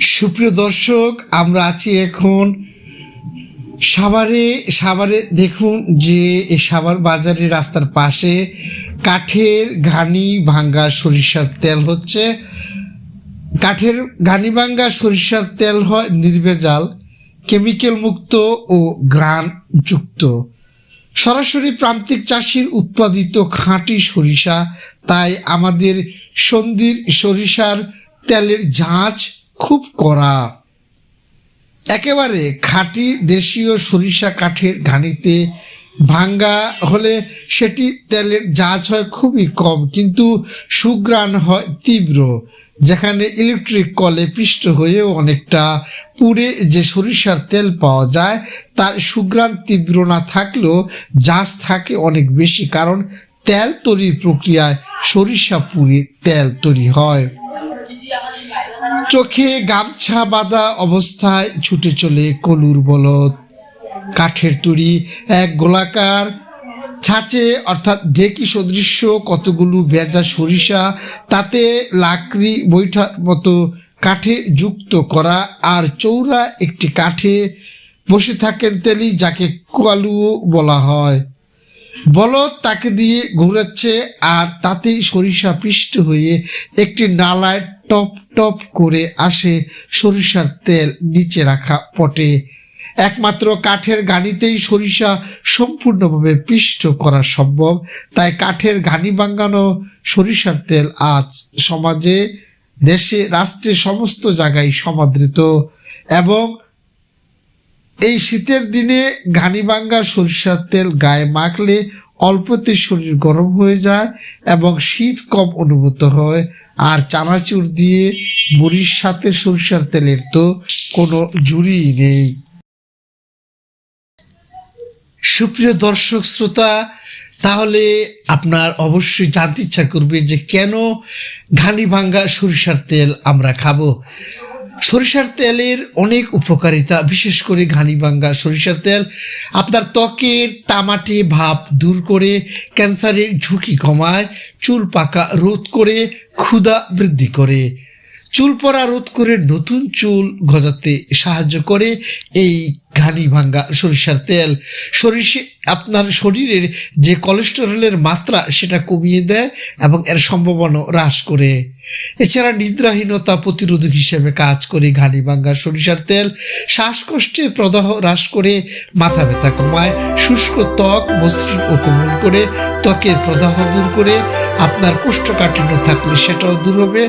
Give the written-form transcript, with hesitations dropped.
সুপ্রিয় দর্শক, আমরা আছি এখন সাভারে দেখুন যে এই সাভার বাজারের রাস্তার পাশে কাঠের ঘানি ভাঙ্গা সরিষার তেল হচ্ছে। কাঠের ঘানি ভাঙ্গা সরিষার তেল হয় নির্ভেজাল, কেমিক্যাল মুক্ত ও ঘ্রাণ যুক্ত, সরাসরি প্রান্তিক চাষির উৎপাদিত খাঁটি সরিষা। তাই আমাদের সন্ধির সরিষার তেলের ঝাঁজ খুব কড়া, একেবারে খাঁটি দেশীয় সরিষা কাঠের ঘানিতে ভাঙ্গা হলে সেটি তেলের ঝাঁজ হয় খুবই কম, কিন্তু সুঘ্রাণ হয় তীব্র। যেখানে ইলেকট্রিক কলে পিষ্ট হয়েও অনেকটা পুড়ে যে সরিষার তেল পাওয়া যায়, তার সুঘ্রাণ তীব্র না থাকলেও ঝাঁজ থাকে অনেক বেশি, কারণ তেল তৈরির প্রক্রিয়ায় সরিষা পুড়ে তেল তৈরি হয়। চোখে গামছা বাঁধা অবস্থায় ছুটে চলে কলুর বলদ। কাঠের তৈরি এক গোলাকার ছাঁচে অর্থাৎ ঢেকি সদৃশ্য কতগুলো ভেজা সরিষা, তাতে লাকড়ি বৈঠার মতো কাঠে যুক্ত করা, আর চৌড়া একটি কাঠে বসে থাকেন তেলি, যাকে কোয়ালুও বলা হয়। বলদ তাকে দিয়ে ঘুরাচ্ছে, আর তাতেই সরিষা পিষ্ট হয়ে একটি নালায় টপ টপ করে আসে সরিষার তেল নিচে রাখা পটে। একমাত্র কাঠের ঘানিতেই সরিষা সম্পূর্ণভাবে পিষ্ট করা সম্ভব। তাই কাঠের ঘানি ভাঙ্গানো সরিষার তেল আজ সমাজে, দেশে, রাষ্ট্রে সমস্ত জায়গায় সমাদৃত। এবং এই শীতের দিনে ঘানি ভাঙ্গা সরিষার তেল গায়ে মাখলে অল্পতে শরীর গরম হয়ে যায় এবং শীত কম অনুভূত হয়। আর চানাচুর দিয়ে মুড়ির সাথে সরিষার তেলের তো কোনো জুড়ি নেই। সুপ্রিয় দর্শক শ্রোতা, তাহলে আপনার অবশ্যই জানতে ইচ্ছা করবে যে কেন ঘানি ভাঙ্গা সরিষার তেল আমরা খাবো। সরিষার তেলের অনেক উপকারিতা, বিশেষ করে ঘানি ভাঙ্গা সরিষার তেল আপনার ত্বকের তামাটে ভাব দূর করে, ক্যান্সারের ঝুঁকি কমায়, চুল পাকা রোধ করে, ক্ষুধা বৃদ্ধি করে, চুল পড়া রোধ করে, নতুন চুল গজাতে সাহায্য করে এই ঘানি ভাঙ্গা সরিষার তেল। আপনার শরীরের যে কোলেস্টেরলের মাত্রা সেটা কমিয়ে দেয় এবং এর সম্ভাবনা হ্রাস করে। এছাড়া নিদ্রাহীনতা প্রতিরোধক হিসেবে কাজ করে ঘানি ভাঙ্গা সরিষার তেল। শ্বাসকষ্টের প্রদাহ হ্রাস করে, মাথা ব্যথা কমায়, শুষ্ক ত্বক মসৃণ ও কোমল করে, ত্বকের প্রদাহ দূর করে, আপনার কোষ্ঠকাঠিন্য থাকলে সেটাও দূর হবে।